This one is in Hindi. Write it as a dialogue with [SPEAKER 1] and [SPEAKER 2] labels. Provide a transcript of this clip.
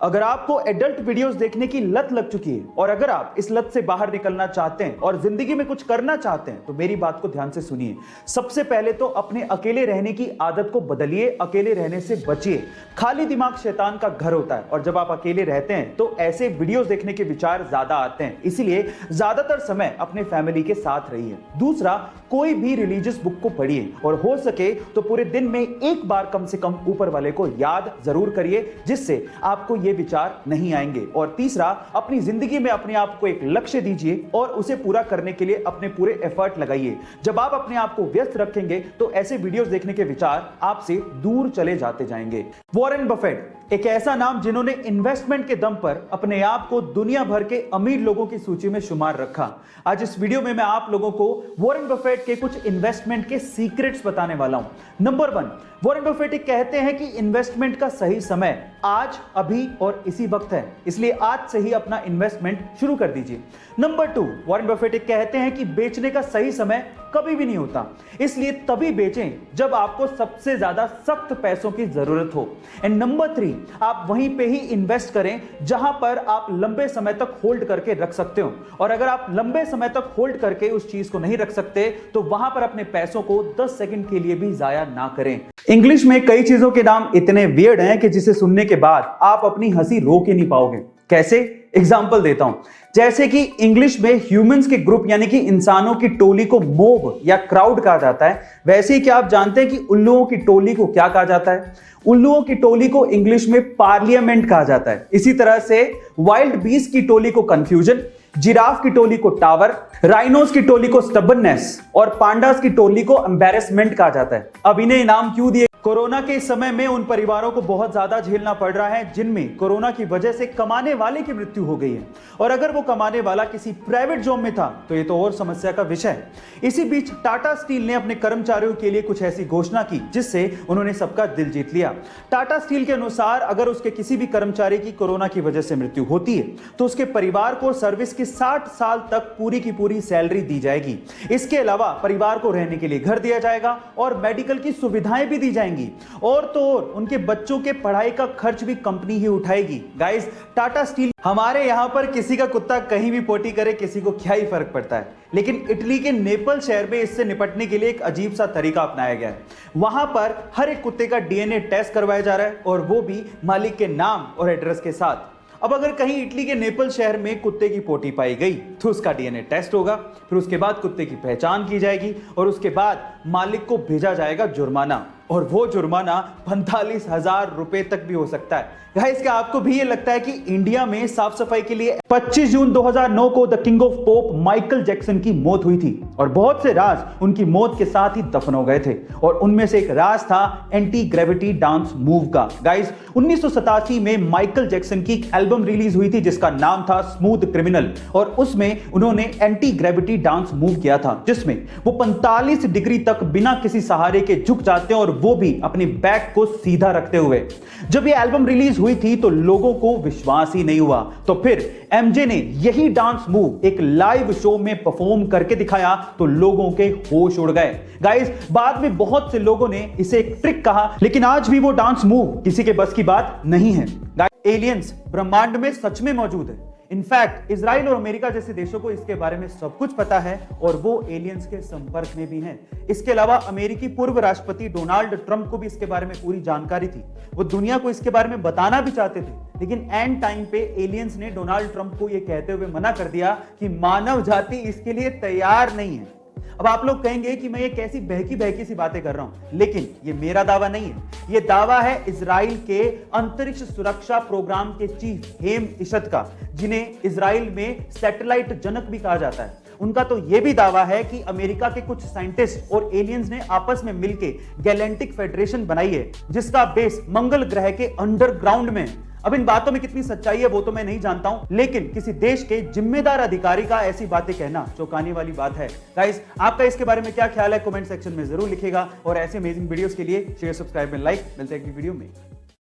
[SPEAKER 1] अगर आपको एडल्ट वीडियोस देखने की लत लग चुकी है और अगर आप इस लत से बाहर निकलना चाहते हैं और जिंदगी में कुछ करना चाहते हैं तो मेरी बात को ध्यान से सुनिए। सबसे पहले तो अपने अकेले रहने की आदत को बदलिए, अकेले रहने से बचिए। खाली दिमाग शैतान का घर होता है और जब आप अकेले रहते हैं तो ऐसे वीडियोस देखने के विचार ज्यादा आते हैं, इसीलिए ज्यादातर समय अपने फैमिली के साथ रहिए। दूसरा, कोई भी रिलीजियस बुक को पढ़िए और हो सके तो पूरे दिन में एक बार कम से कम ऊपर वाले को याद जरूर करिए, जिससे आपको ये विचार नहीं आएंगे। और तीसरा, अपनी जिंदगी में अपने आप को एक लक्ष्य दीजिए और उसे पूरा करने के लिए अपने पूरे एफर्ट लगाइए। जब आप अपने आप को व्यस्त रखेंगे तो ऐसे वीडियोस देखने के विचार आपसे दूर चले जाते जाएंगे। वॉरेन बफेट, एक ऐसा नाम जिन्होंने इन्वेस्टमेंट के दम पर अपने आप को दुनिया भर के अमीर लोगों की सूची में शुमार रखा। आज इस वीडियो में मैं आप लोगों को वॉरेन बफेट के कुछ इन्वेस्टमेंट के सीक्रेट्स बताने वाला हूं। नंबर 1, वॉरेन बफेट कहते हैं कि इन्वेस्टमेंट का सही समय आज, अभी और इसी वक्त है, इसलिए आज से ही अपना इन्वेस्टमेंट शुरू कर दीजिए। नंबर 2, वॉरेन बफेट कहते हैं कि बेचने का सही समय कभी भी नहीं होता, इसलिए तभी बेचें जब आपको सबसे ज्यादा सख्त पैसों की जरूरत हो। एंड नंबर 3, आप वहीं पे ही इन्वेस्ट करें जहां पर आप लंबे समय तक होल्ड करके रख सकते हो, और अगर आप लंबे समय तक होल्ड करके उस चीज को नहीं रख सकते तो वहां पर अपने पैसों को 10 सेकंड के लिए भी जाया ना करें। इंग्लिश में कई चीजों के नाम इतने वियर्ड हैं कि जिसे सुनने के बाद आप अपनी हंसी रोक ही नहीं पाओगे। कैसे? एग्जाम्पल देता हूं। जैसे कि इंग्लिश में ह्यूमंस के ग्रुप यानी कि इंसानों की टोली को मोब या क्राउड कहा जाता है, वैसे ही क्या आप जानते हैं कि उल्लुओं की टोली को क्या कहा जाता है? उल्लुओं की टोली को इंग्लिश में पार्लियामेंट कहा जाता है। इसी तरह से वाइल्ड बीस्ट की टोली को कंफ्यूजन, जिराफ की टोली को टावर, राइनोस की टोली को स्टबर्ननेस और पांडास की टोली को एम्बैरेसमेंट कहा जाता है। अब इन्हें नाम क्यों दिए? कोरोना के समय में उन परिवारों को बहुत ज्यादा झेलना पड़ रहा है जिनमें कोरोना की वजह से कमाने वाले की मृत्यु हो गई है, और अगर वो कमाने वाला किसी प्राइवेट जॉब में था तो ये तो और समस्या का विषय है। इसी बीच टाटा स्टील ने अपने कर्मचारियों के लिए कुछ ऐसी घोषणा की जिससे उन्होंने सबका दिल जीत लिया। टाटा स्टील के अनुसार अगर उसके किसी भी कर्मचारी की कोरोना की वजह से मृत्यु होती है तो उसके परिवार को सर्विस की 60 साल तक पूरी की पूरी सैलरी दी जाएगी। इसके अलावा परिवार को रहने के लिए घर दिया जाएगा और मेडिकल की सुविधाएं भी दी जाएंगी, और तो और उनके बच्चों के पढ़ाई का खर्च भी कंपनी ही उठाएगी। गाइस, टाटा स्टील, हमारे यहां पर किसी का कुत्ता कहीं भी पोटी करे किसी को क्या ही फर्क पड़ता है, लेकिन इटली के नेपल शहर में इससे निपटने के लिए एक अजीब सा तरीका अपनाया गया है। वहां पर हर एक कुत्ते का डीएनए टेस्ट करवाया जा रहा है और वो भी मालिक के नाम और एड्रेस के साथ। अब अगर कहीं इटली के नेपल शहर में कुत्ते की पोटी पाई गई तो उसका डीएनए टेस्ट होगा, फिर उसके बाद कुत्ते की पहचान की जाएगी और उसके बाद मालिक को भेजा जाएगा जुर्माना, और वो जुर्माना 45,000 रुपए तक भी हो सकता है। गाइस, क्या आपको भी ये लगता है कि इंडिया में साफ सफाई के लिए 25 जून 2009 को the king of pop Michael Jackson की मौत हुई थी और बहुत से राज उनकी मौत के साथ ही दफन हो गए थे, और उनमें से एक राज था एंटी ग्रेविटी डांस मूव का। गाइस, 1987 में माइकल जैक्सन की एक एल्बम रिलीज हुई थी जिसका नाम था स्मूथ क्रिमिनल, और उसमें उन्होंने एंटी ग्रेविटी डांस मूव किया था जिसमें वो 45 डिग्री तक बिना किसी सहारे के झुक जाते हैं और वो भी अपनी बैक को सीधा रखते हुए। जब ये एल्बम रिलीज हुई थी तो लोगों को विश्वास ही नहीं हुआ, तो फिर एमजे ने यही डांस मूव एक लाइव शो में परफॉर्म करके दिखाया तो लोगों के होश उड़ गए। गाइस, बाद में बहुत से लोगों ने इसे एक ट्रिक कहा, लेकिन आज भी वो डांस मूव किसी के बस की बात नहीं है। एलियंस ब्रह्मांड में सच में मौजूद है। इनफैक्ट इजराइल और अमेरिका जैसे देशों को इसके बारे में सब कुछ पता है और वो एलियंस के संपर्क में भी हैं। इसके अलावा अमेरिकी पूर्व राष्ट्रपति डोनाल्ड ट्रंप को भी इसके बारे में पूरी जानकारी थी। वो दुनिया को इसके बारे में बताना भी चाहते थे, लेकिन एंड टाइम पे एलियंस ने डोनाल्ड ट्रंप को यह कहते हुए मना कर दिया कि मानव जाति इसके लिए तैयार नहीं है। अब आप लोग कहेंगे कि मैं ये कैसी बहकी सी बातें कर रहा हूं, लेकिन ये मेरा दावा नहीं है, ये दावा है इजराइल के अंतरिक्ष सुरक्षा प्रोग्राम के चीफ हेम इशत का, जिन्हें इजराइल में सैटेलाइट जनक भी कहा जाता है। उनका तो यह भी दावा है कि अमेरिका के कुछ साइंटिस्ट और एलियंस ने आपस में मिलकर गैलेक्टिक फेडरेशन बनाई है जिसका बेस मंगल ग्रह के अंडरग्राउंड में। अब इन बातों में कितनी सच्चाई है वो तो मैं नहीं जानता हूं, लेकिन किसी देश के जिम्मेदार अधिकारी का ऐसी बातें कहना चौंकाने वाली बात है। गाइस, आपका इसके बारे में क्या ख्याल है कमेंट सेक्शन में जरूर लिखेगा, और ऐसे अमेजिंग वीडियोस के लिए शेयर, सब्सक्राइब एंड लाइक। मिलते हैं अगली वीडियो में।